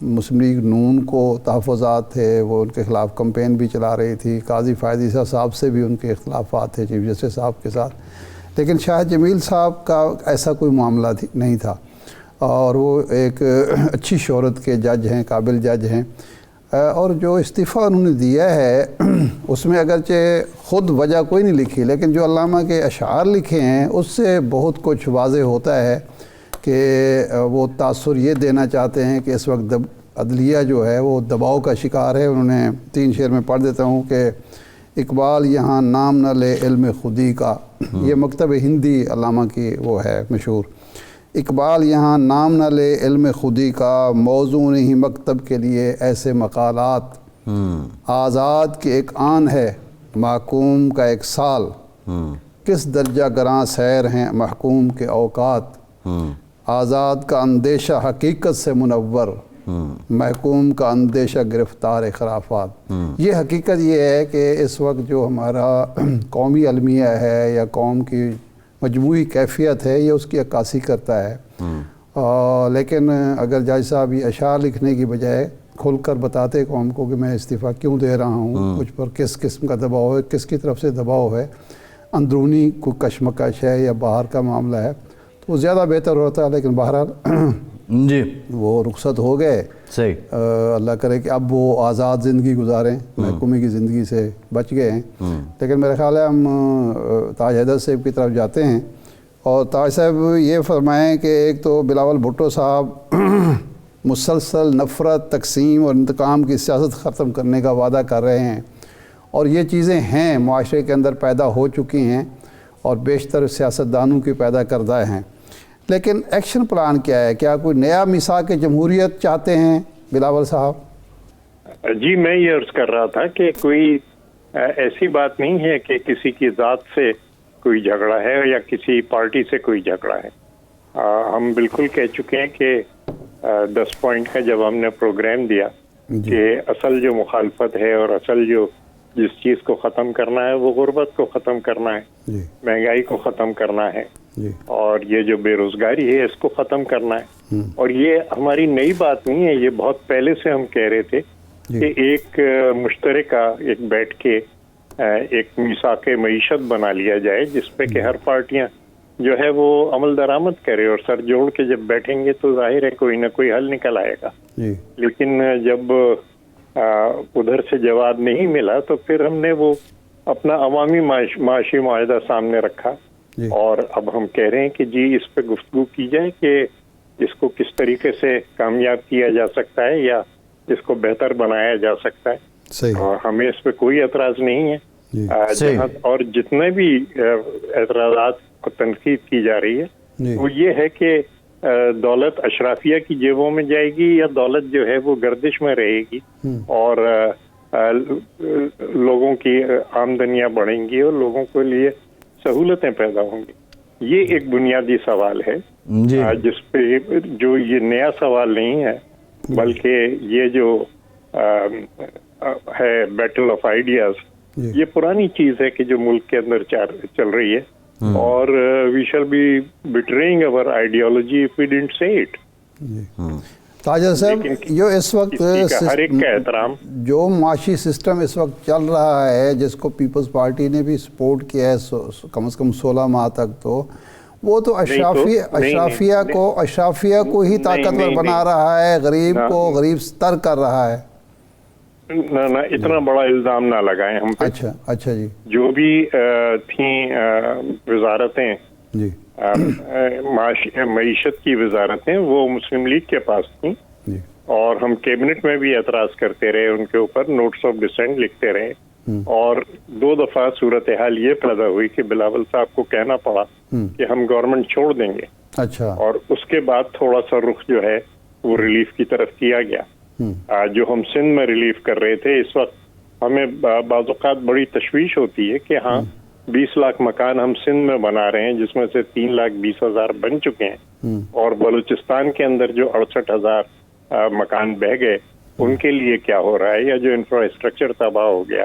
مسلم league نون کو تحفظات تھے، وہ ان کے خلاف کمپین بھی چلا رہی تھی، قاضی فائد عیسیٰ صاحب سے بھی ان کے اختلافات تھے چیف جسٹس صاحب کے ساتھ، لیکن شاہ جمیل صاحب کا ایسا کوئی معاملہ نہیں تھا، اور وہ ایک اچھی شہرت کے جج ہیں، قابل جج ہیں، اور جو استعفیٰ انہوں نے دیا ہے اس میں اگرچہ خود وجہ کوئی نہیں لکھی، لیکن جو علامہ کے اشعار لکھے ہیں اس سے بہت کچھ واضح ہوتا ہے کہ وہ تاثر یہ دینا چاہتے ہیں کہ اس وقت عدلیہ جو ہے وہ دباؤ کا شکار ہے۔ انہوں نے 3 شعر میں پڑھ دیتا ہوں کہ اقبال یہاں نام نہ لے علم خودی کا، یہ مکتب ہندی علامہ کی وہ ہے مشہور، اقبال یہاں نام نہ لے علم خودی کا، موضوع نہیں مکتب کے لیے ایسے مقالات، آزاد کی ایک آن ہے محکوم کا ایک سال، کس درجہ گراں سیر ہیں محکوم کے اوقات، آزاد کا اندیشہ حقیقت سے منور، محکوم کا اندیشہ گرفتار خرافات۔ یہ حقیقت یہ ہے کہ اس وقت جو ہمارا قومی المیہ ہے یا قوم کی مجموعی کیفیت ہے یہ اس کی عکاسی کرتا ہے، لیکن اگر جج صاحب یہ اشعار لکھنے کی بجائے کھل کر بتاتے قوم کو کہ میں استعفیٰ کیوں دے رہا ہوں، مجھ پر کس قسم کا دباؤ ہے، کس کی طرف سے دباؤ ہے، اندرونی کوئی کشمکش ہے یا باہر کا معاملہ ہے، تو وہ زیادہ بہتر ہوتا ہے، لیکن بہرحال جی وہ رخصت ہو گئے، صحیح، اللہ کرے کہ اب وہ آزاد زندگی گزاریں، محکومی کی زندگی سے بچ گئے ہیں۔ لیکن میرا خیال ہے ہم تاج حیدر صاحب کی طرف جاتے ہیں، اور تاج صاحب یہ فرمائیں کہ ایک تو بلاول بھٹو صاحب مسلسل نفرت، تقسیم اور انتقام کی سیاست ختم کرنے کا وعدہ کر رہے ہیں، اور یہ چیزیں ہیں معاشرے کے اندر پیدا ہو چکی ہیں اور بیشتر سیاستدانوں کی پیدا کردہ ہیں، لیکن ایکشن پلان کیا ہے؟ کیا کوئی نیا میثاق جمہوریت چاہتے ہیں بلاول صاحب؟ جی میں یہ عرض کر رہا تھا کہ کوئی ایسی بات نہیں ہے کہ کسی کی ذات سے کوئی جھگڑا ہے یا کسی پارٹی سے کوئی جھگڑا ہے۔ ہم بالکل کہہ چکے ہیں کہ 10 پوائنٹ کا جب ہم نے پروگرام دیا کہ اصل جو مخالفت ہے اور اصل جو جس چیز کو ختم کرنا ہے وہ غربت کو ختم کرنا ہے، مہنگائی کو ختم کرنا ہے، اور یہ جو بے روزگاری ہے اس کو ختم کرنا ہے، اور یہ ہماری نئی بات نہیں ہے، یہ بہت پہلے سے ہم کہہ رہے تھے کہ ایک مشترکہ ایک بیٹھ کے ایک میثاق معیشت بنا لیا جائے جس پہ کہ ہر پارٹیاں جو ہے وہ عمل درآمد کرے، اور سر جوڑ کے جب بیٹھیں گے تو ظاہر ہے کوئی نہ کوئی حل نکل آئے گا۔ لیکن جب ادھر سے جواب نہیں ملا تو پھر ہم نے وہ اپنا عوامی معاشی معاہدہ سامنے رکھا، اور اب ہم کہہ رہے ہیں کہ جی اس پہ گفتگو کی جائے کہ اس کو کس طریقے سے کامیاب کیا جا سکتا ہے یا اس کو بہتر بنایا جا سکتا ہے، اور ہمیں اس پہ کوئی اعتراض نہیں ہے۔ اور جتنے بھی اعتراضات کو تنقید کی جا رہی ہے وہ یہ ہے کہ دولت اشرافیہ کی جیبوں میں جائے گی یا دولت جو ہے وہ گردش میں رہے گی، اور لوگوں کی آمدنیاں بڑھیں گی اور لوگوں کے لیے سہولتیں پیدا ہوں گی۔ یہ ایک بنیادی سوال ہے جس پہ جو یہ نیا سوال نہیں ہے بلکہ یہ جو ہے بیٹل آف آئیڈیاز، یہ پرانی چیز ہے کہ جو ملک کے اندر چل رہی ہے، اور وی شیل بی بیٹرینگ اور آئیڈیالوجی اف وی ڈڈنٹ سے اٹ۔ تاجر صاحب جو اس وقت ہر ایک کا احترام، جو معاشی سسٹم اس وقت چل رہا ہے جس کو پیپلز پارٹی نے بھی سپورٹ کیا ہے کم از کم 16 ماہ تک، تو وہ تو اشرافیہ کو ہی طاقتور بنا رہا ہے، غریب کو غریب تر کر رہا ہے۔ نہ اتنا بڑا الزام نہ لگائیں ہم پہ۔ اچھا جی، جو بھی تھیں وزارتیں معیشت کی وزارتیں وہ مسلم لیگ کے پاس تھیں، اور ہم کیبنٹ میں بھی اعتراض کرتے رہے، ان کے اوپر نوٹس آف ڈسینٹ لکھتے رہے، اور 2 دفعہ صورتحال یہ پیدا ہوئی کہ بلاول صاحب کو کہنا پڑا کہ ہم گورنمنٹ چھوڑ دیں گے، اور اس کے بعد تھوڑا سا رخ جو ہے وہ ریلیف کی طرف کیا گیا۔ جو ہم سندھ میں ریلیف کر رہے تھے، اس وقت ہمیں بعض اوقات بڑی تشویش ہوتی ہے کہ ہاں 20 لاکھ مکان ہم سندھ میں بنا رہے ہیں جس میں سے 3,20,000 بن چکے ہیں، اور بلوچستان کے اندر جو 68,000 مکان بہ گئے ان کے لیے کیا ہو رہا ہے، یا جو انفراسٹرکچر تباہ ہو گیا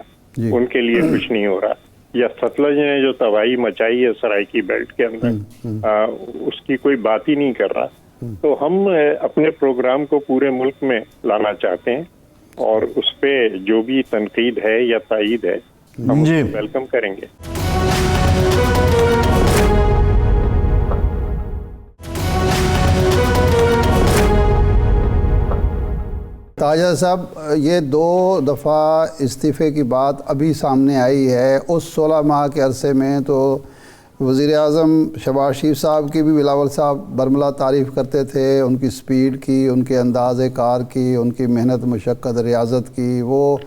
ان کے لیے کچھ نہیں ہو رہا، یا ستلج نے جو تباہی مچائی ہے سرائکی بیلٹ کے اندر اس کی کوئی بات ہی نہیں کر رہا۔ تو ہم اپنے پروگرام کو پورے ملک میں لانا چاہتے ہیں اور اس پہ جو بھی تنقید ہے یا تائید ہے ہم جی ویلکم کریں گے. تاجر صاحب، یہ 2 دفعہ استعفے کی بات ابھی سامنے آئی ہے. اس 16 ماہ کے عرصے میں تو وزیر اعظم شہباز شریف صاحب کی بھی بلاول صاحب برملا تعریف کرتے تھے، ان کی سپیڈ کی، ان کے انداز کار کی، ان کی محنت مشقت ریاضت کی. وہ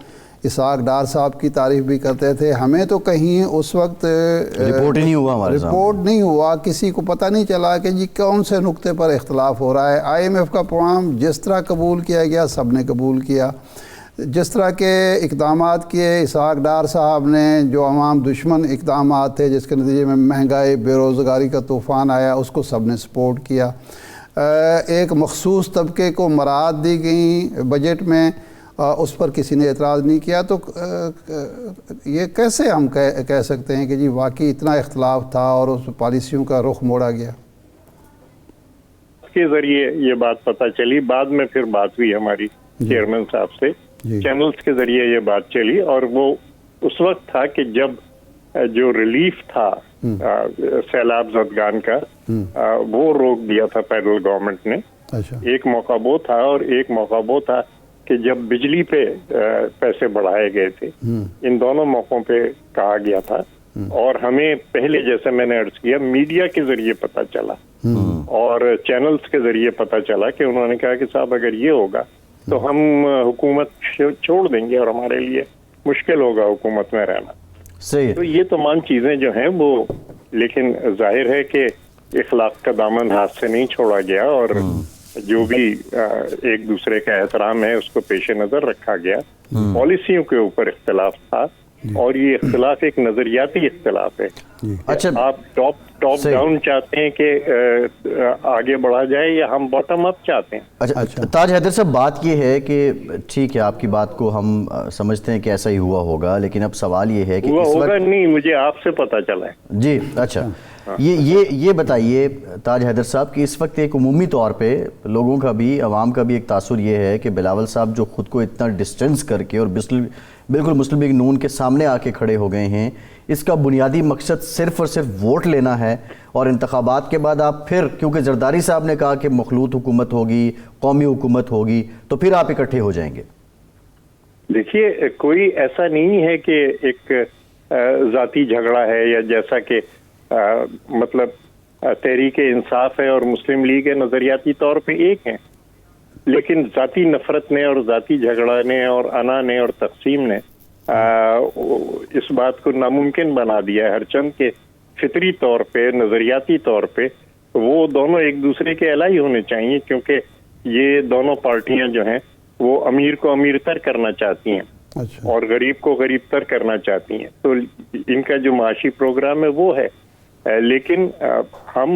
اسحاق ڈار صاحب کی تعریف بھی کرتے تھے. ہمیں تو کہیں اس وقت رپورٹ ہی نہیں ہوا، ہمارے سامنے رپورٹ نہیں ہوا، کسی کو پتہ نہیں چلا کہ جی کون سے نقطے پر اختلاف ہو رہا ہے. IMF کا پروگرام جس طرح قبول کیا گیا سب نے قبول کیا. جس طرح کے اقدامات کیے اسحاق ڈار صاحب نے، جو عوام دشمن اقدامات تھے جس کے نتیجے میں مہنگائی، بے روزگاری کا طوفان آیا، اس کو سب نے سپورٹ کیا. ایک مخصوص طبقے کو مراعات دی گئیں بجٹ میں، اس پر کسی نے اعتراض نہیں کیا. تو یہ کیسے ہم کہہ سکتے ہیں کہ جی واقعی اتنا اختلاف تھا اور اس پالیسیوں کا رخ موڑا گیا؟ کے ذریعے یہ بات پتہ چلی، بعد میں پھر بات ہوئی ہماری چیئرمین صاحب سے، چینلز کے ذریعے یہ بات چلی. اور وہ اس وقت تھا کہ جب جو ریلیف تھا سیلاب زدگان کا وہ روک دیا تھا فیڈرل گورنمنٹ نے. ایک موقع وہ تھا اور ایک موقع وہ تھا کہ جب بجلی پہ پیسے بڑھائے گئے تھے. ان دونوں موقعوں پہ کہا گیا تھا اور ہمیں پہلے جیسے میں نے عرض کیا میڈیا کے ذریعے پتہ چلا اور چینلز کے ذریعے پتہ چلا کہ انہوں نے کہا کہ صاحب اگر یہ ہوگا تو ہم حکومت چھوڑ دیں گے اور ہمارے لیے مشکل ہوگا حکومت میں رہنا. صحیح. تو یہ تمام چیزیں جو ہیں وہ، لیکن ظاہر ہے کہ اخلاق کا دامن ہاتھ سے نہیں چھوڑا گیا اور جو بھی ایک دوسرے کا احترام ہے اس کو پیش نظر رکھا گیا. پالیسیوں کے اوپر اختلاف تھا اور یہ اختلاف ایک نظریاتی اختلاف ہے. اچھا، آپ ٹاپ ڈاؤن چاہتے ہیں کہ آگے بڑھا جائے یا ہم باٹم اپ چاہتے ہیں؟ اچھا تاج حیدر صاحب، بات یہ ہے کہ ٹھیک ہے آپ کی بات کو ہم سمجھتے ہیں کہ ایسا ہی ہوا ہوگا، لیکن اب سوال یہ ہے کہ ہوا ہوگا نہیں، مجھے آپ سے پتہ چلا ہے. جی اچھا، یہ بتائیے تاج حیدر صاحب کہ اس وقت ایک عمومی طور پہ لوگوں کا بھی، عوام کا بھی ایک تاثر یہ ہے کہ بلاول صاحب جو خود کو اتنا ڈسٹنس کر کے اور بالکل مسلم لیگ نون کے سامنے آ کے کھڑے ہو گئے ہیں، اس کا بنیادی مقصد صرف اور صرف ووٹ لینا ہے اور انتخابات کے بعد آپ پھر، کیونکہ زرداری صاحب نے کہا کہ مخلوط حکومت ہوگی، قومی حکومت ہوگی، تو پھر آپ اکٹھے ہو جائیں گے. دیکھیے کوئی ایسا نہیں ہے کہ ایک ذاتی جھگڑا ہے یا جیسا کہ مطلب تحریک انصاف ہے اور مسلم لیگ ہے نظریاتی طور پہ ایک ہیں، لیکن ذاتی نفرت نے اور ذاتی جھگڑا نے اور انا نے اور تقسیم نے اس بات کو ناممکن بنا دیا ہے. ہرچند کہ فطری طور پہ، نظریاتی طور پہ وہ دونوں ایک دوسرے کے الہی ہونے چاہیے، کیونکہ یہ دونوں پارٹیاں جو ہیں وہ امیر کو امیر تر کرنا چاہتی ہیں اور غریب کو غریب تر کرنا چاہتی ہیں. تو ان کا جو معاشی پروگرام ہے وہ ہے، لیکن ہم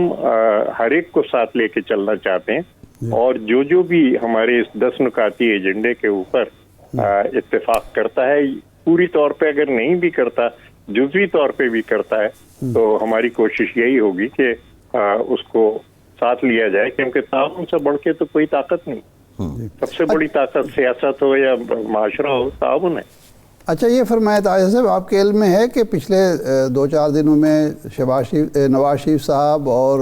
ہر ایک کو ساتھ لے کے چلنا چاہتے ہیں اور جو بھی ہمارے اس 10 نکاتی ایجنڈے کے اوپر اتفاق کرتا ہے، پوری طور پہ اگر نہیں بھی کرتا، جزوی طور پہ بھی کرتا ہے، تو ہماری کوشش یہی ہوگی کہ اس کو ساتھ لیا جائے، کیونکہ تعاون سے بڑھ کے تو کوئی طاقت نہیں. سب سے بڑی طاقت سیاست ہو یا معاشرہ ہو، تعاون ہے. اچھا یہ فرمائے تاجر صاحب، آپ کے علم میں ہے کہ پچھلے 2-4 دنوں میں نواز شریف صاحب اور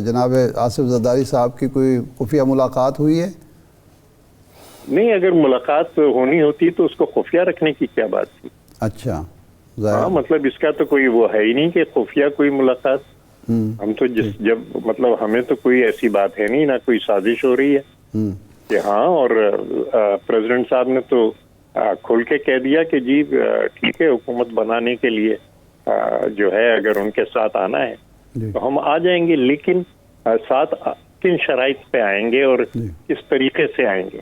جناب آصف زرداری صاحب کی کوئی خفیہ ملاقات ہوئی ہے؟ نہیں، اگر ملاقات ہونی ہوتی تو اس کو خفیہ رکھنے کی کیا بات تھی؟ اچھا، ہاں، مطلب اس کا تو کوئی وہ ہے ہی نہیں کہ خفیہ کوئی ملاقات. ہم تو جب مطلب ہمیں تو کوئی ایسی بات ہے نہیں، نہ کوئی سازش ہو رہی ہے کہ ہاں. اور پریزیڈنٹ صاحب نے تو کھل کے کہہ دیا کہ جی ٹھیک ہے، حکومت بنانے کے لیے جو ہے اگر ان کے ساتھ آنا ہے تو ہم آ جائیں گے، لیکن ساتھ کن شرائط پہ آئیں گے اور کس طریقے سے آئیں گے.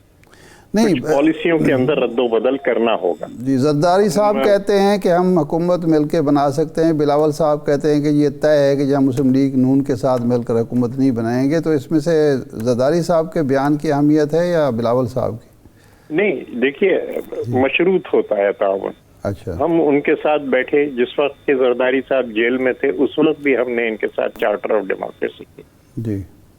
نہیں، پالیسیوں کے اندر رد و بدل کرنا ہوگا. جی، زرداری صاحب کہتے ہیں کہ ہم حکومت مل کے بنا سکتے ہیں، بلاول صاحب کہتے ہیں کہ یہ طے ہے کہ جب مسلم لیگ نون کے ساتھ مل کر حکومت نہیں بنائیں گے. تو اس میں سے زرداری صاحب کے بیان کی اہمیت ہے یا بلاول صاحب کی؟ نہیں، دیکھیے مشروط ہوتا ہے تعاون. اچھا، ہم ان کے ساتھ بیٹھے جس وقت کے زرداری صاحب جیل میں تھے، اس وقت بھی ہم نے ان کے ساتھ چارٹر آف ڈیموکریسی کی. جی،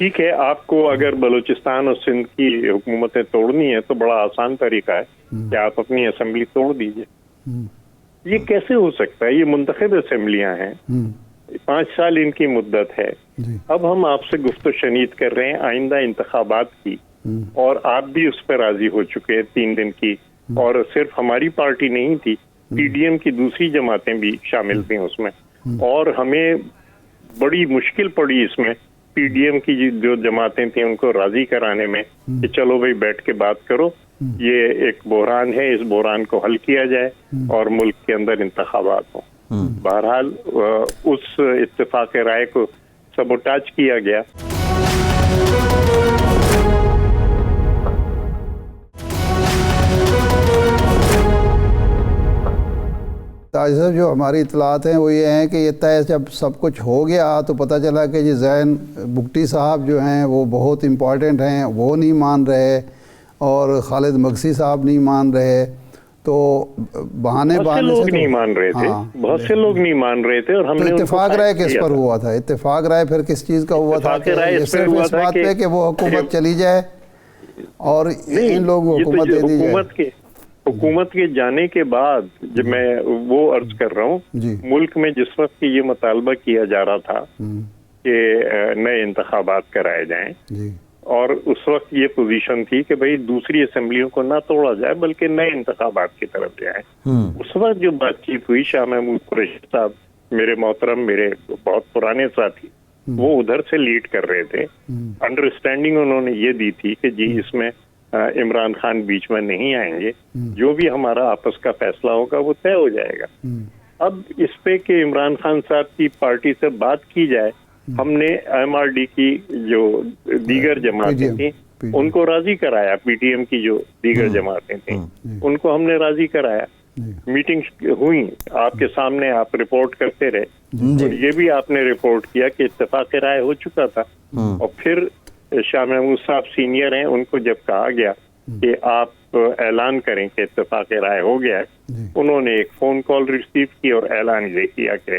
ٹھیک ہے، آپ کو اگر بلوچستان اور سندھ کی حکومتیں توڑنی ہے تو بڑا آسان طریقہ ہے کہ آپ اپنی اسمبلی توڑ دیجئے. یہ کیسے ہو سکتا ہے؟ یہ منتخب اسمبلیاں ہیں، 5 سال ان کی مدت ہے. اب ہم آپ سے گفت و شنید کر رہے ہیں آئندہ انتخابات کی، اور آپ بھی اس پہ راضی ہو چکے ہیں 3 دن کی. اور صرف ہماری پارٹی نہیں تھی، پی ڈی ایم کی دوسری جماعتیں بھی شامل تھیں اس میں. اور ہمیں بڑی مشکل پڑی اس میں پی ڈی ایم کی جو جماعتیں تھیں ان کو راضی کرانے میں کہ چلو بھائی بیٹھ کے بات کرو، یہ ایک بحران ہے، اس بحران کو حل کیا جائے اور ملک کے اندر انتخابات ہوں. بہرحال اس اتفاق رائے کو سبوٹاج کیا گیا. تاج صاحب جو ہماری اطلاعات ہیں وہ یہ ہیں کہ یہ طے جب سب کچھ ہو گیا تو پتہ چلا کہ جی زین بگٹی صاحب جو ہیں وہ بہت امپورٹنٹ ہیں، وہ نہیں مان رہے، اور خالد مگسی صاحب نہیں مان رہے. تو بہانے بہت سے لوگ نہیں مان رہے تھے، بہت سے لوگ نہیں مان رہے تھے. اور ہم نے اتفاق رائے کس پر ہوا تھا؟ اتفاق رائے پھر کس چیز کا ہوا تھا؟ صرف اس بات پہ کہ وہ حکومت چلی جائے اور ان لوگوں کو حکومت دے دی جائے. حکومت کے جانے کے بعد جب میں وہ عرض کر رہا ہوں، ملک میں جس وقت یہ مطالبہ کیا جا رہا تھا کہ نئے انتخابات کرائے جائیں، اور اس وقت یہ پوزیشن تھی کہ بھئی دوسری اسمبلیوں کو نہ توڑا جائے بلکہ نئے انتخابات کی طرف جائیں. اس وقت جو بات چیت ہوئی، شاہ محمود قریشی صاحب میرے محترم، میرے بہت پرانے ساتھی، وہ ادھر سے لیڈ کر رہے تھے. انڈرسٹینڈنگ انہوں نے یہ دی تھی کہ جی اس میں عمران خان بیچ میں نہیں آئیں گے، جو بھی ہمارا آپس کا فیصلہ ہوگا وہ طے ہو جائے گا. اب اس پہ کہ عمران خان صاحب کی پارٹی سے بات کی جائے، ہم نے ایم آر ڈی کی جو دیگر جماعتیں تھیں ان کو راضی کرایا. پی ٹی ایم کی جو دیگر جماعتیں تھیں ان کو ہم نے راضی کرایا. میٹنگ ہوئی آپ کے سامنے، آپ رپورٹ کرتے رہے، اور یہ بھی آپ نے رپورٹ کیا کہ اتفاق رائے ہو چکا تھا. اور پھر شاہ محمود صاحب سینئر ہیں، ان کو جب کہا گیا کہ آپ اعلان کریں کہ اتفاق رائے ہو گیا ہے، انہوں نے ایک فون کال ریسیو کی اور اعلان یہ کیا کہ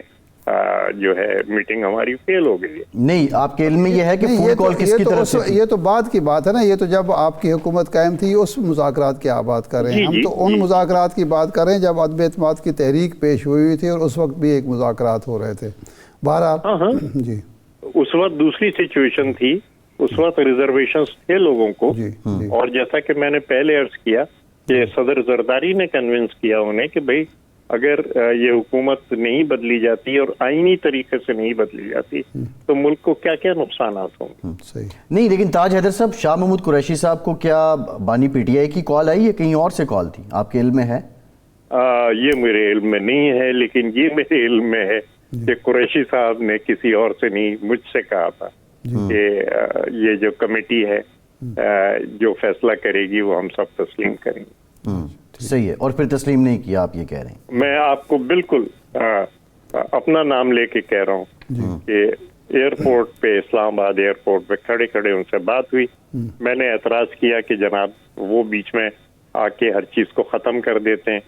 جو ہے میٹنگ ہماری فیل ہو گئی. نہیں، آپ کے علم میں یہ ہے کہ فون کال کس کی طرف سے تھی؟ یہ تو بعد کی بات ہے نا، یہ تو جب آپ کی حکومت قائم تھی اس مذاکرات کی آپ بات کر رہے ہیں. ہم تو ان مذاکرات کی بات کر رہے ہیں جب عدم اعتماد کی تحریک پیش ہوئی تھی، اور اس وقت بھی ایک مذاکرات ہو رہے تھے. بہرحال جی اس وقت دوسری سچویشن تھی، اس وقت ریزرویشنز تھے لوگوں کو. اور جیسا کہ میں نے پہلے عرض کیا کہ صدر زرداری نے کنونس کیا انہیں کہ بھئی اگر یہ حکومت نہیں بدلی جاتی اور آئینی طریقے سے نہیں بدلی جاتی تو ملک کو کیا کیا نقصانات ہوں گے. نہیں، لیکن تاج حیدر صاحب، شاہ محمود قریشی صاحب کو کیا بانی پی ٹی آئی کی کال آئی یا کہیں اور سے کال تھی؟ آپ کے علم میں ہے؟ یہ میرے علم میں نہیں ہے، لیکن یہ میرے علم میں ہے کہ قریشی صاحب نے کسی اور سے نہیں، مجھ سے کہا تھا کہ یہ جو کمیٹی ہے جو فیصلہ کرے گی وہ ہم سب تسلیم کریں گے. صحیح ہے، اور پھر تسلیم نہیں کیا آپ یہ کہہ رہے ہیں؟ میں آپ کو بالکل اپنا نام لے کے کہہ رہا ہوں کہ ایئرپورٹ پہ، اسلام آباد ایئرپورٹ پہ کھڑے کھڑے ان سے بات ہوئی. میں نے اعتراض کیا کہ جناب وہ بیچ میں آ کے ہر چیز کو ختم کر دیتے ہیں.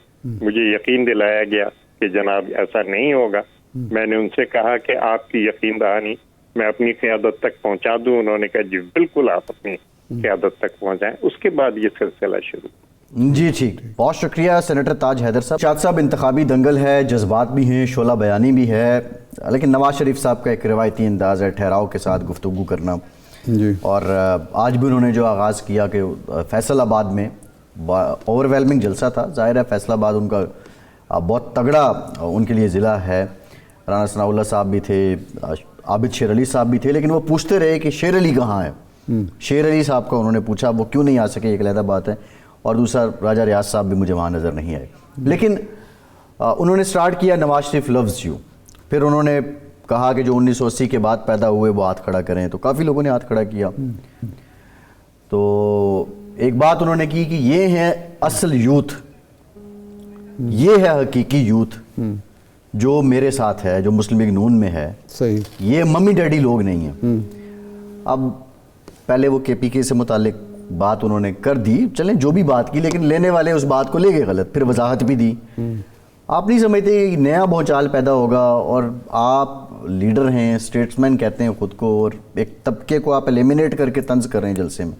مجھے یقین دلایا گیا کہ جناب ایسا نہیں ہوگا. میں نے ان سے کہا کہ آپ کی یقین دہانی میں اپنی قیادت تک پہنچا دوں. انہوں نے کہا جی بالکل آپ اپنی قیادت تک پہنچائیں. اس کے بعد یہ سلسلہ شروع. جی ٹھیک، بہت شکریہ سینیٹر تاج حیدر صاحب. شاد صاحب، انتخابی دنگل ہے، جذبات بھی ہیں، شعلہ بیانی بھی ہے، لیکن نواز شریف صاحب کا ایک روایتی انداز ہے ٹھہراؤ کے ساتھ گفتگو کرنا. اور آج بھی انہوں نے جو آغاز کیا کہ فیصل آباد میں اوور ویلمنگ جلسہ تھا. ظاہر ہے فیصل آباد ان کا بہت تگڑا ان کے لیے ضلع ہے. رانا ثناء اللہ صاحب بھی تھے، عابد شیر علی صاحب بھی تھے، لیکن وہ پوچھتے رہے کہ شیر علی کہاں ہے. شیر علی صاحب کو انہوں نے پوچھا، وہ کیوں نہیں آ سکے ایک علیحدہ بات ہے. اور دوسرا راجہ ریاض صاحب بھی مجھے وہاں نظر نہیں آئے. لیکن انہوں نے سٹارٹ کیا نواز شریف لفظ یوں. پھر انہوں نے کہا کہ جو 1980 کے بعد پیدا ہوئے وہ ہاتھ کھڑا کریں، تو کافی لوگوں نے ہاتھ کھڑا کیا. تو ایک بات انہوں نے کی کہ یہ ہے اصل یوتھ، یہ ہے حقیقی یوتھ جو میرے ساتھ ہے، جو مسلم لیگ نون میں ہے. صحیح، یہ ممی ڈیڈی لوگ نہیں ہیں. اب پہلے وہ کے پی کے سے متعلق بات انہوں نے کر دی، چلیں جو بھی بات کی، لیکن لینے والے اس بات کو لے گئے غلط. پھر وضاحت بھی دی. آپ نہیں سمجھتے کہ نیا بھونچال پیدا ہوگا اور آپ لیڈر ہیں, اسٹیٹسمین کہتے ہیں خود کو, اور ایک طبقے کو آپ ایلیمینیٹ کر کے طنز کر رہے ہیں جلسے میں.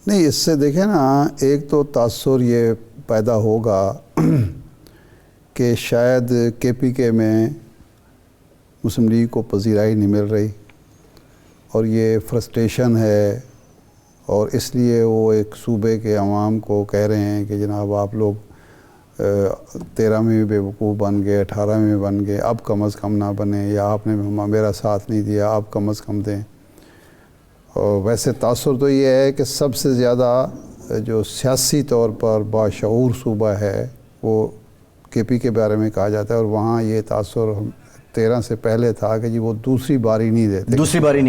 نہیں, اس سے دیکھیں نا, ایک تو تاثر یہ پیدا ہوگا کہ شاید KPK میں مسلم لیگ کو پذیرائی نہیں مل رہی اور یہ فرسٹریشن ہے, اور اس لیے وہ ایک صوبے کے عوام کو کہہ رہے ہیں کہ جناب آپ لوگ 13 میں بھی بیوقوف بن گئے, 18 میں بن گئے, اب کم از کم نہ بنیں, یا آپ نے میرا ساتھ نہیں دیا, آپ کم از کم دیں. اور ویسے تاثر تو یہ ہے کہ سب سے زیادہ جو سیاسی طور پر باشعور صوبہ ہے وہ KP کے بارے میں کہا جاتا ہے, اور وہاں یہ تاثر 13 سے پہلے تھا کہ جی وہ دوسری باری نہیں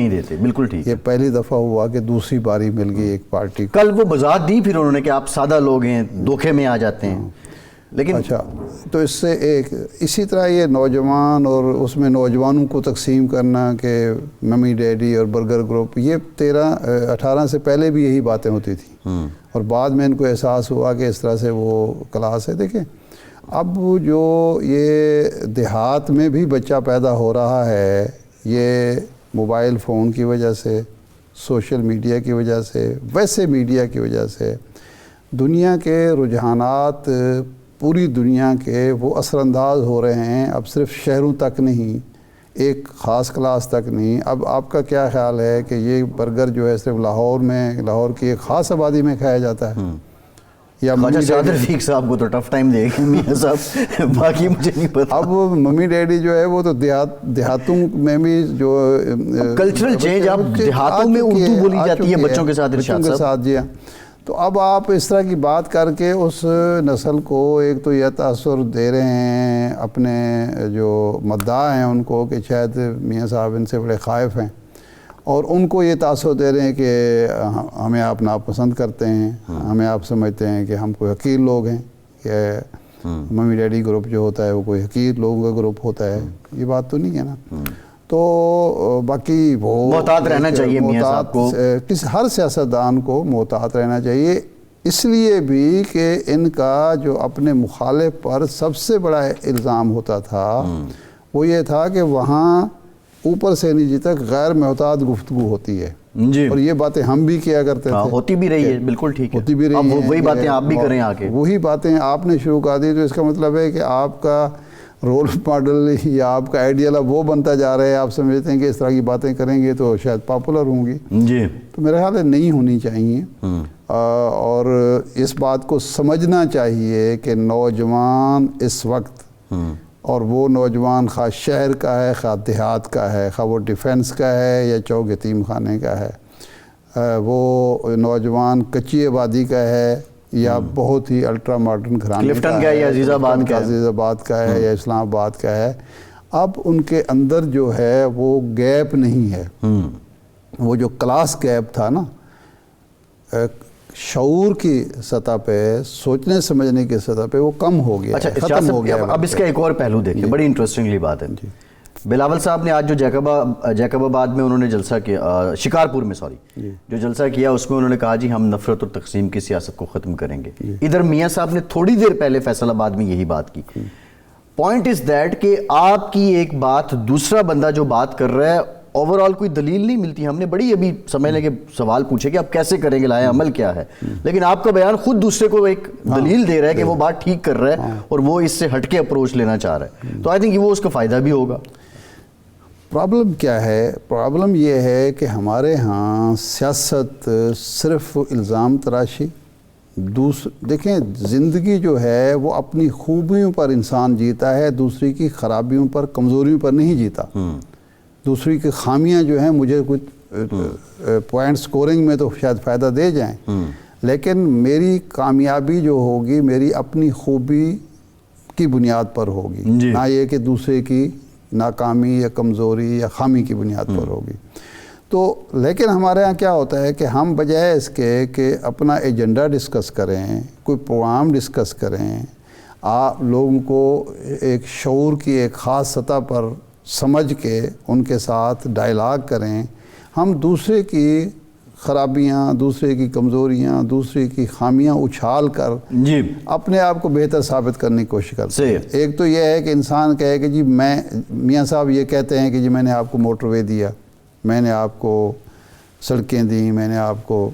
دیتے. بالکل ٹھیک. یہ پہلی دفعہ ہوا کہ دوسری باری مل گئی ایک پارٹی کو. کل وہ وضاحت دی پھر انہوں نے کہ آپ سادہ لوگ ہیں, دھوکے میں آ جاتے ہیں. لیکن اچھا, تو اس سے اسی طرح یہ نوجوان اور اس میں نوجوانوں کو تقسیم کرنا کہ ممی ڈیڈی اور برگر گروپ, یہ 18 سے پہلے بھی یہی باتیں ہوتی تھیں, اور بعد میں ان کو احساس ہوا کہ اس طرح سے وہ کلاس ہے. دیکھیں اب جو یہ دیہات میں بھی بچہ پیدا ہو رہا ہے, یہ موبائل فون کی وجہ سے, سوشل میڈیا کی وجہ سے, ویسے میڈیا کی وجہ سے, دنیا کے رجحانات پوری دنیا کے وہ اثر انداز ہو رہے ہیں. اب صرف شہروں تک نہیں, ایک خاص کلاس تک نہیں. اب آپ کا کیا خیال ہے کہ یہ برگر جو ہے صرف لاہور کی ایک خاص آبادی میں کھایا جاتا ہے, یا صادر رفیق صاحب کو تو ٹف ٹائم دے گا میاں صاحب, باقی مجھے نہیں پتا. اب ممی ڈیڈی جو ہے وہ تو دیہاتوں میں بھی جو کلچرل چینج, اب دیہاتوں میں اردو بولی جاتی ہے بچوں کے ساتھ, ارشاد صاحب. جی ہاں. تو اب آپ اس طرح کی بات کر کے اس نسل کو ایک تو یہ تاثر دے رہے ہیں, اپنے جو مدعا ہیں ان کو, کہ شاید میاں صاحب ان سے بڑے خائف ہیں, اور ان کو یہ تاثر دے رہے ہیں کہ ہمیں آپ ناپسند کرتے ہیں, ہمیں آپ سمجھتے ہیں کہ ہم کوئی حقیر لوگ ہیں, کہ ممی ڈیڈی گروپ جو ہوتا ہے وہ کوئی حقیر لوگوں کا گروپ ہوتا ہے. یہ بات تو نہیں ہے نا. تو باقی وہ محتاط رہنا چاہیے میاں صاحب کو, ہر سیاستدان کو محتاط رہنا چاہیے, اس لیے بھی کہ ان کا جو اپنے مخالف پر سب سے بڑا الزام ہوتا تھا وہ یہ تھا کہ وہاں اوپر سے نیچے تک غیر محتاط گفتگو ہوتی ہے. جی, اور یہ باتیں ہم بھی کیا کرتے تھے, ہوتی بھی رہی ہے. بالکل ٹھیک ہے, ہوتی بھی رہی اب ہے. وہی باتیں آپ بھی کریں آگے, وہی باتیں آپ نے شروع کر دی, تو اس کا مطلب ہے کہ آپ کا رول ماڈل یا آپ کا آئیڈیل وہ بنتا جا رہا ہے. آپ سمجھتے ہیں کہ اس طرح کی باتیں کریں گے تو شاید پاپولر ہوں گی. جی, تو میرا خیال ہے نہیں ہونی چاہیے, اور اس بات کو سمجھنا چاہیے کہ نوجوان اس وقت, اور وہ نوجوان خواہ شہر کا ہے, خواہ دیہات کا ہے, خواہ وہ ڈیفنس کا ہے یا چوک یتیم خانے کا ہے, وہ نوجوان کچی آبادی کا ہے یا بہت ہی الٹرا ماڈرن گھرانے کا ہے, یا عزیز آباد کا ہے, یا اسلام آباد کا ہے. اب ان کے اندر جو ہے وہ گیپ نہیں ہے. وہ جو کلاس گیپ تھا نا, شعور کی سطح پہ, سوچنے سمجھنے کی سطح پہ, وہ کم ہو گیا, ختم ہو گیا. اب اس کا ایک اور پہلو دیکھیں, بڑی انٹرسٹنگلی بات ہے. بلاول صاحب نے آج جو جیکب آباد میں انہوں نے جلسہ کیا, شکارپور میں جو جلسہ کیا, اس میں انہوں نے کہا جی ہم نفرت اور تقسیم کی سیاست کو ختم کریں گے. ادھر میاں صاحب نے تھوڑی دیر پہلے فیصل آباد میں یہی بات کی. پوائنٹ از دیٹ کہ آپ کی ایک بات دوسرا بندہ جو بات کر رہا ہے, اوورال کوئی دلیل نہیں ملتی. ہم نے بڑی ابھی سمجھنے کے سوال پوچھے کہ آپ کیسے کریں گے, لائے عمل کیا ہے, لیکن آپ کا بیان خود دوسرے کو ایک دلیل دے رہا ہے کہ وہ بات ٹھیک کر رہا ہے اور وہ اس سے ہٹ کے اپروچ لینا چاہ رہا ہے. تو آئی تھنک وہ اس کا فائدہ بھی ہوگا. پرابلم کیا ہے؟ پرابلم یہ ہے کہ ہمارے ہاں سیاست صرف الزام تراشی. دیکھیں, زندگی جو ہے وہ اپنی خوبیوں پر انسان جیتا ہے, دوسری کی خرابیوں پر, کمزوریوں پر نہیں جیتا. دوسری کی خامیاں جو ہیں مجھے کچھ پوائنٹ سکورنگ میں تو شاید فائدہ دے جائیں, لیکن میری کامیابی جو ہوگی میری اپنی خوبی کی بنیاد پر ہوگی, نہ یہ کہ دوسرے کی ناکامی یا کمزوری یا خامی کی بنیاد پر ہوگی. تو لیکن ہمارے ہاں کیا ہوتا ہے کہ ہم بجائے اس کے کہ اپنا ایجنڈا ڈسکس کریں, کوئی پروگرام ڈسکس کریں, آپ لوگوں کو ایک شعور کی ایک خاص سطح پر سمجھ کے ان کے ساتھ ڈائلاگ کریں, ہم دوسرے کی خرابیاں، دوسرے کی کمزوریاں، دوسرے کی خامیاں اچھال کر جی اپنے آپ کو بہتر ثابت کرنے کی کوشش کرتے ہیں۔ صحیح۔ ایک تو یہ ہے کہ انسان کہے کہ جی میں، میاں صاحب یہ کہتے ہیں کہ جی میں نے آپ کو موٹر وے دیا، میں نے آپ کو سڑکیں دیں، میں نے آپ کو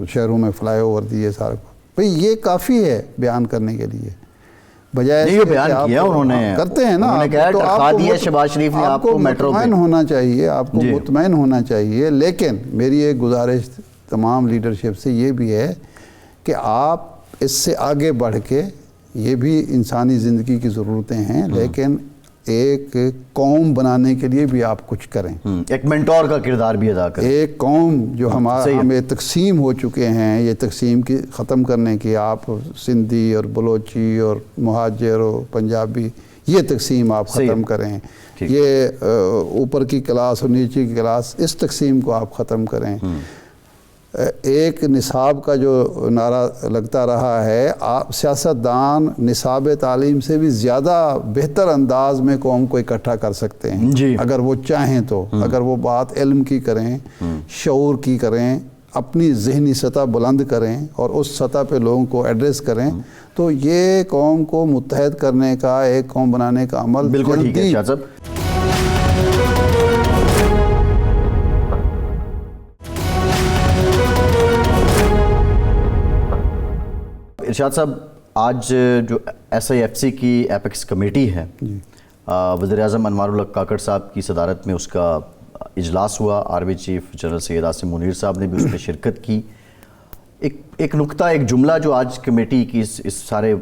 شہروں میں فلائی اوور دیے، سارا بھئی یہ کافی ہے بیان کرنے کے لیے، بجائے نہیں، یہ بیان کیا انہوں نے، کرتے ہیں نا، انہوں نے کہا تنخواہ دی ہے شہباز شریف نے آپ کو میٹرو پہ، مطمئن ہونا چاہیے، آپ کو مطمئن ہونا چاہیے۔ لیکن میری ایک گزارش تمام لیڈرشپ سے یہ بھی ہے کہ آپ اس سے آگے بڑھ کے، یہ بھی انسانی زندگی کی ضرورتیں ہیں، لیکن ایک قوم بنانے کے لیے بھی آپ کچھ کریں، ایک مینٹور کا کردار بھی ادا کریں۔ ایک قوم جو ہمیں تقسیم ہو چکے ہیں، یہ تقسیم کی ختم کرنے کی، آپ سندھی اور بلوچی اور مہاجر اور پنجابی، یہ تقسیم آپ ختم کریں، یہ اوپر کی کلاس اور نیچے کی کلاس، اس تقسیم کو آپ ختم کریں۔ ایک نصاب کا جو نعرہ لگتا رہا ہے، آپ سیاستدان نصاب تعلیم سے بھی زیادہ بہتر انداز میں قوم کو اکٹھا کر سکتے ہیں اگر وہ چاہیں تو، اگر وہ بات علم کی کریں، شعور کی کریں، اپنی ذہنی سطح بلند کریں اور اس سطح پہ لوگوں کو ایڈریس کریں، تو یہ قوم کو متحد کرنے کا، ایک قوم بنانے کا عمل بالکل ٹھیک ہے ارشاد صاحب۔ ارشاد صاحب، آج جو ایس آئی ایف سی کی ایپیکس کمیٹی ہے، وزیر اعظم انوار الحق کاکڑ صاحب کی صدارت میں اس کا اجلاس ہوا، army chief general Syed Asim Munir صاحب نے بھی اس میں شرکت کی۔ ایک نکتہ، ایک جملہ جو آج کمیٹی کی اس سارے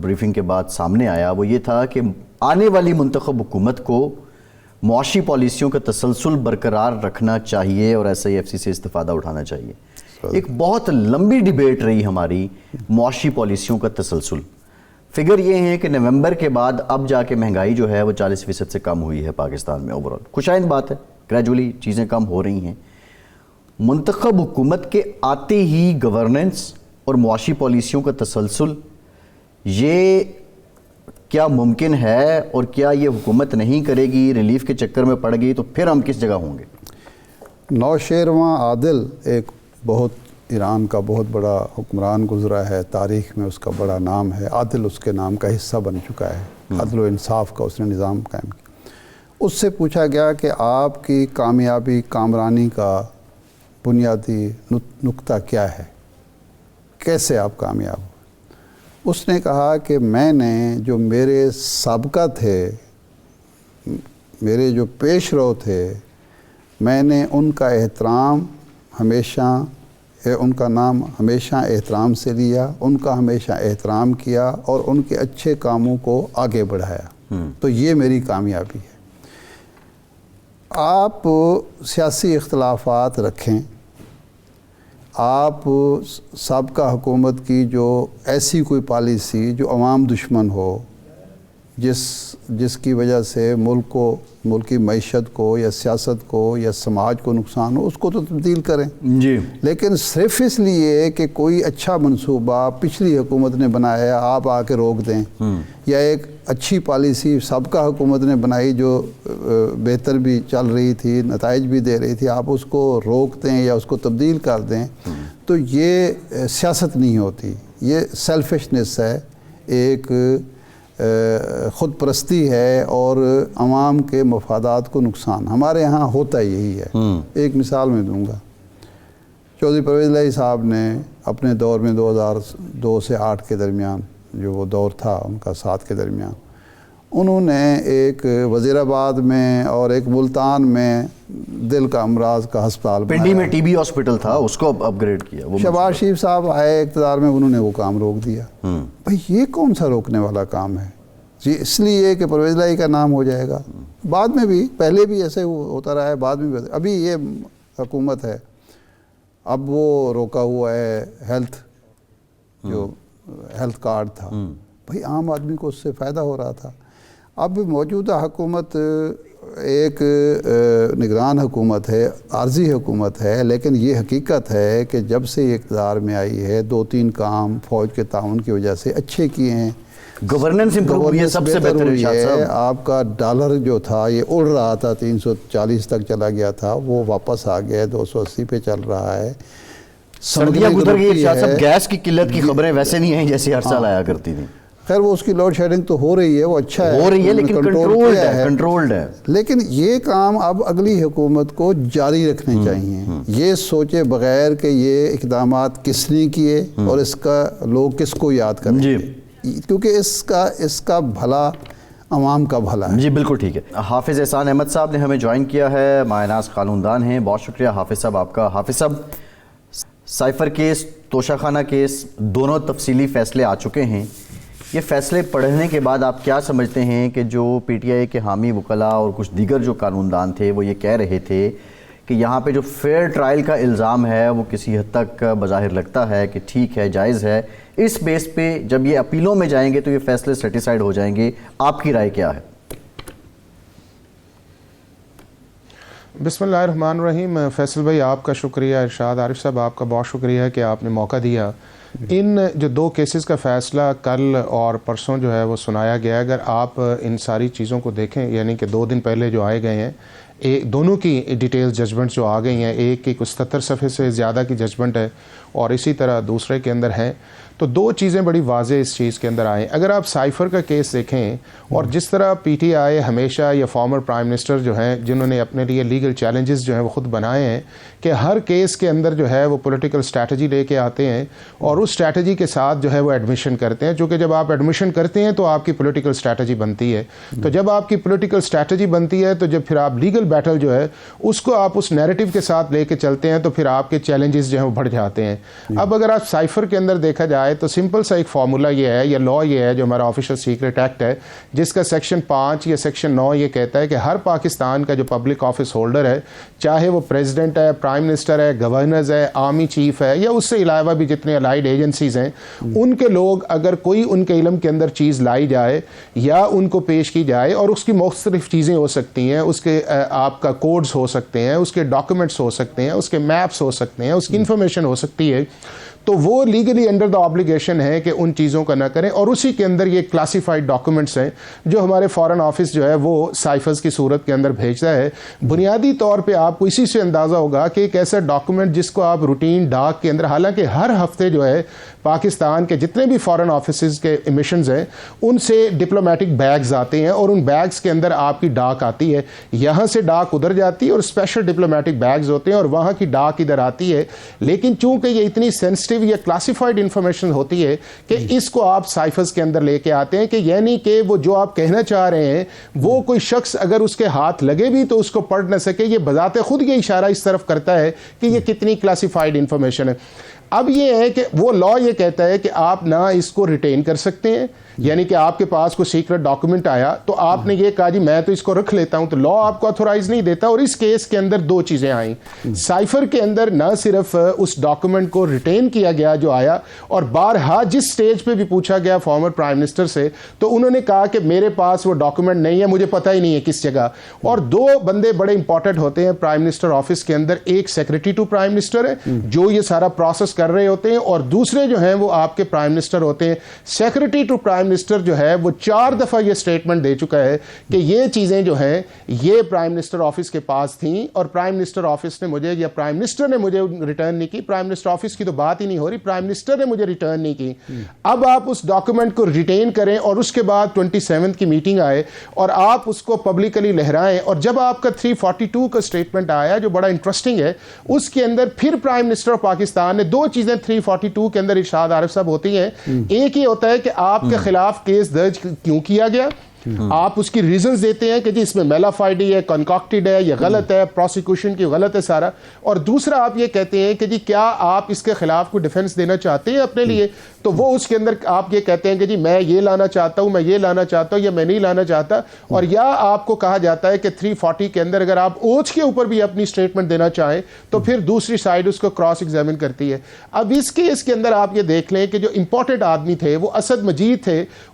بریفنگ کے بعد سامنے آیا، وہ یہ تھا کہ آنے والی منتخب حکومت کو معاشی پالیسیوں کا تسلسل برقرار رکھنا چاہیے اور ایس آئی ایف سی سے استفادہ اٹھانا چاہیے۔ ایک بہت لمبی ڈیبیٹ رہی ہماری معاشی پالیسیوں کا تسلسل۔ فگر یہ ہے کہ نومبر کے بعد اب جا کے مہنگائی جو ہے وہ 40% سے کم ہوئی ہے پاکستان میں اوورال، خوشائند بات ہے، گریجولی چیزیں کم ہو رہی ہیں۔ منتخب حکومت کے آتے ہی گورننس اور معاشی پالیسیوں کا تسلسل، یہ کیا ممکن ہے؟ اور کیا یہ حکومت نہیں کرے گی، ریلیف کے چکر میں پڑ گئی تو پھر ہم کس جگہ ہوں گے؟ نوشیروان عادل ایک بہت ایران کا بہت بڑا حکمران گزرا ہے، تاریخ میں اس کا بڑا نام ہے، عادل اس کے نام کا حصہ بن چکا ہے، عدل و انصاف کا اس نے نظام قائم کیا۔ اس سے پوچھا گیا کہ آپ کی کامیابی، کامرانی کا بنیادی نقطہ کیا ہے، کیسے آپ کامیاب ہو؟ اس نے کہا کہ میں نے جو میرے سابقہ تھے، میرے جو پیش رو تھے، میں نے ان کا احترام ہمیشہ، ان کا نام ہمیشہ احترام سے لیا، ان کا ہمیشہ احترام کیا اور ان کے اچھے کاموں کو آگے بڑھایا، تو یہ میری کامیابی ہے۔ آپ سیاسی اختلافات رکھیں، آپ سابقہ حکومت کی جو ایسی کوئی پالیسی جو عوام دشمن ہو، جس کی وجہ سے ملک کی معیشت کو یا سیاست کو یا سماج کو نقصان ہو، اس کو تو تبدیل کریں جی، لیکن صرف اس لیے کہ کوئی اچھا منصوبہ پچھلی حکومت نے بنایا آپ آ کے روک دیں، یا ایک اچھی پالیسی سابقہ حکومت نے بنائی جو بہتر بھی چل رہی تھی، نتائج بھی دے رہی تھی، آپ اس کو روک دیں یا اس کو تبدیل کر دیں، تو یہ سیاست نہیں ہوتی، یہ سیلفشنس ہے، ایک خود پرستی ہے اور عوام کے مفادات کو نقصان۔ ہمارے ہاں ہوتا یہی ہے۔ ایک مثال میں دوں گا، چودھری پرویز الہی صاحب نے اپنے دور میں 2002 سے 8 کے درمیان جو وہ دور تھا ان کا، 7 کے درمیان، انہوں نے ایک وزیر آباد میں اور ایک ملتان میں دل کا امراض کا ہسپتال بنایا۔ پنڈی میں ٹی بی ہاسپٹل تھا، اس کو اپ گریڈ کیا۔ شہباز شریف صاحب آئے اقتدار میں، انہوں نے وہ کام روک دیا۔ بھئی یہ کون سا روکنے والا کام ہے؟ جی اس لیے کہ پرویز الہی کا نام ہو جائے گا۔ بعد میں بھی، پہلے بھی ایسے ہوتا رہا ہے، بعد میں بھی، ابھی یہ حکومت ہے، اب وہ روکا ہوا ہے ہیلتھ، جو ہیلتھ کارڈ تھا، بھئی عام آدمی کو اس سے فائدہ ہو رہا تھا۔ اب موجودہ حکومت ایک نگران حکومت ہے، عارضی حکومت ہے، لیکن یہ حقیقت ہے کہ جب سے یہ اقتدار میں آئی ہے 2-3 کام فوج کے تعاون کی وجہ سے اچھے کیے ہیں۔ گورننس امپروو ہوئی ہے سب سے بہتر ارشاد صاحب. آپ کا ڈالر جو تھا یہ اڑ رہا تھا 340 تک چلا گیا تھا، وہ واپس آ گیا 280 پہ چل رہا ہے. سردیاں گزر گئی ارشاد صاحب، گیس کی قلت کی خبریں ویسے نہیں ہیں جیسے ہر سال آیا کرتی تھیں. خیر وہ اس کی لوڈ شیڈنگ تو ہو رہی ہے، وہ اچھا ہے، ہو رہی ہے لیکن کنٹرولڈ ہے. لیکن یہ کام اب اگلی حکومت کو جاری رکھنے چاہیے. یہ سوچے بغیر کہ یہ اقدامات کس نے کیے اور اس کا لوگ کس کو یاد کریں گے، کیونکہ اس کا بھلا عوام کا بھلا ہے. جی بالکل ٹھیک ہے. حافظ احسان احمد صاحب نے ہمیں جوائن کیا ہے، ماہ ناز قانون دان ہیں. بہت شکریہ حافظ صاحب آپ کا. حافظ صاحب، سائفر کیس، توشہ خانہ کیس، دونوں تفصیلی فیصلے آ چکے ہیں. یہ فیصلے پڑھنے کے بعد آپ کیا سمجھتے ہیں کہ جو پی ٹی آئی کے حامی وکلاء اور کچھ دیگر جو قانون دان تھے وہ یہ کہہ رہے تھے کہ یہاں پہ جو فیئر ٹرائل کا الزام ہے وہ کسی حد تک بظاہر لگتا ہے کہ ٹھیک ہے، جائز ہے، اس بیس پہ جب یہ اپیلوں میں جائیں گے تو یہ فیصلے سیٹیسفائیڈ ہو جائیں گے، آپ کی رائے کیا ہے؟ بسم اللہ الرحمن الرحیم. فیصل بھائی آپ کا شکریہ، ارشاد عارف صاحب آپ کا بہت شکریہ ہے کہ آپ نے موقع دیا. ان جو دو کیسز کا فیصلہ کل اور پرسوں جو ہے وہ سنایا گیا ہے، اگر آپ ان ساری چیزوں کو دیکھیں، یعنی کہ 2 دن پہلے جو آئے گئے ہیں، دونوں کی ڈیٹیل ججمنٹ جو آ گئی ہیں، ایک کی کچھ 77 صفحے سے زیادہ کی ججمنٹ ہے اور اسی طرح دوسرے کے اندر ہیں، تو 2 چیزیں بڑی واضح اس چیز کے اندر آئیں. اگر آپ سائفر کا کیس دیکھیں اور جس طرح پی ٹی آئی ہمیشہ یا فارمر پرائم منسٹر جو ہیں جنہوں نے اپنے لیے لیگل چیلنجز جو ہیں وہ خود بنائے ہیں کہ ہر کیس کے اندر جو ہے وہ پولیٹیکل اسٹریٹجی لے کے آتے ہیں اور اس اسٹریٹجی کے ساتھ جو ہے وہ ایڈمیشن کرتے ہیں، چونکہ جب آپ ایڈمیشن کرتے ہیں تو آپ کی پولیٹیکل اسٹریٹجی بنتی ہے. تو جب آپ کی پولیٹیکل اسٹریٹجی بنتی ہے تو جب پھر آپ لیگل بیٹل جو ہے اس کو آپ اس نیریٹو کے ساتھ لے کے چلتے ہیں تو پھر آپ کے چیلنجز جو ہیں وہ بڑھ جاتے ہیں. اب اگر آپ سائفر کے اندر دیکھا جائے تو سمپل سا ایک فارمولا یہ ہے یا لا یہ ہے جو ہمارا آفیشل سیکرٹ ایکٹ ہے، جس کا سیکشن 5 یا سیکشن 9 یہ کہتا ہے کہ ہر پاکستان کا جو پبلک آفس ہولڈر ہے، چاہے وہ پریزیڈنٹ ہے، پرائم منسٹر ہے، گورنرز ہے، آرمی چیف ہے یا اس سے علاوہ بھی جتنے الائیڈ ایجنسیز ہیں، ان کے لوگ اگر کوئی ان کے علم کے اندر چیز لائی جائے یا ان کو پیش کی جائے، اور اس کی مختلف چیزیں ہو سکتی ہیں، اس کے آپ کا کوڈز ہو سکتے ہیں، اس کے ڈاکومنٹس ہو سکتے ہیں، اس کے میپس ہو سکتے ہیں، اس کی انفارمیشن ہو سکتی ہے، تو وہ لیگلی انڈر دا آبلیگیشن ہے کہ ان چیزوں کا نہ کریں. اور اسی کے اندر یہ کلاسیفائڈ ڈاکومنٹس ہیں جو ہمارے فارن آفس جو ہے وہ سائفرز کی صورت کے اندر بھیجتا ہے. بنیادی طور پہ آپ کو اسی سے اندازہ ہوگا کہ ایک ایسا ڈاکومنٹ جس کو آپ روٹین ڈاک کے اندر، حالانکہ ہر ہفتے جو ہے پاکستان کے جتنے بھی فارن آفیسز کے ایمیشنز ہیں ان سے ڈپلومیٹک بیگز آتے ہیں اور ان بیگز کے اندر آپ کی ڈاک آتی ہے، یہاں سے ڈاک ادھر جاتی ہے اور اسپیشل ڈپلومیٹک بیگز ہوتے ہیں اور وہاں کی ڈاک ادھر آتی ہے. لیکن چونکہ یہ اتنی سینسٹیو یا کلاسیفائڈ انفارمیشن ہوتی ہے کہ اس کو آپ سائفرز کے اندر لے کے آتے ہیں کہ یعنی کہ وہ جو آپ کہنا چاہ رہے ہیں وہ کوئی شخص اگر اس کے ہاتھ لگے بھی تو اس کو پڑھ نہ سکے. یہ بذات خود یہ اشارہ اس طرف کرتا ہے کہ یہ کتنی کلاسیفائڈ انفارمیشن ہے. اب یہ ہے کہ وہ لا یہ کہتا ہے کہ آپ نہ اس کو ریٹین کر سکتے ہیں، یعنی کہ آپ کے پاس کوئی سیکرٹ ڈاکومنٹ آیا تو آپ نے یہ کہا جی میں تو اس کو رکھ لیتا ہوں، تو لا آپ کو اتھورائز نہیں دیتا. اور اس کیس کے اندر 2 چیزیں آئیں. سائفر کے اندر نہ صرف اس ڈاکومنٹ کو ریٹین کیا گیا جو آیا، اور بارہا جس سٹیج پہ بھی پوچھا گیا فارمر پرائم منسٹر سے تو انہوں نے کہا کہ میرے پاس وہ ڈاکومنٹ نہیں ہے، مجھے پتہ ہی نہیں ہے کس جگہ. اور 2 بندے بڑے امپورٹنٹ ہوتے ہیں پرائم منسٹر آفس کے اندر، ایک سیکریٹری ٹو پرائم منسٹر ہے جو یہ سارا پروسیس کر رہے ہوتے ہیں، اور دوسرے جو ہیں وہ آپ کے پرائم منسٹر ہوتے ہیں. سیکریٹری ٹو پرائم منسٹر جو ہے وہ 4 دفعہ یہ سٹیٹمنٹ دے چکا ہے کہ یہ چیزیں جو ہیں یہ پرائم منسٹر آفس کے پاس تھیں اور پرائم منسٹر آفس نے مجھے یا پرائم منسٹر نے مجھے ریٹرن نہیں کی. پرائم منسٹر آفس کی تو بات ہی نہیں ہو رہی، پرائم منسٹر نے مجھے ریٹرن نہیں کی. اب آپ اس ڈاکومنٹ کو ریٹین کریں اور اس کے بعد 27 کی میٹنگ آئے اور آپ اس کو پبلکلی لہرائیں، اور جب آپ کا 342 کا سٹیٹمنٹ آیا جو بڑا انٹرسٹنگ ہے، اس کے اندر پھر پرائم منسٹر آف پاکستان نے 2 چیزیں 342 کے اندر ارشاد عارف صاحب ہوتی ہیں. ایک یہ ہوتا ہے کہ آپ کے خلاف کیس درج کیوں کیا گیا، آپ اس کی ریزنز دیتے ہیں کہ جی اس میں میلافائڈی ہے، کنکاکٹڈ ہے، یہ غلط ہے، پروسیکیوشن کی غلط ہے سارا. اور دوسرا آپ یہ کہتے ہیں کہ جی کیا آپ اس کے خلاف کوئی ڈیفنس دینا چاہتے ہیں اپنے لیے، تو وہ اس کے اندر آپ یہ کہتے ہیں کہ جی میں یہ لانا چاہتا ہوں، میں یہ لانا چاہتا ہوں یا میں نہیں لانا چاہتا. اور یا آپ کو کہا جاتا ہے کہ 340 کے اندر اگر آپ اوتھ کے اوپر بھی اپنی سٹیٹمنٹ دینا چاہیں تو پھر دوسری سائڈ اس کو کراس ایگزامن کرتی ہے. اب اس کیس کے اندر آپ یہ دیکھ لیں کہ جو امپورٹنٹ آدمی تھے وہ اسد مجید تھے،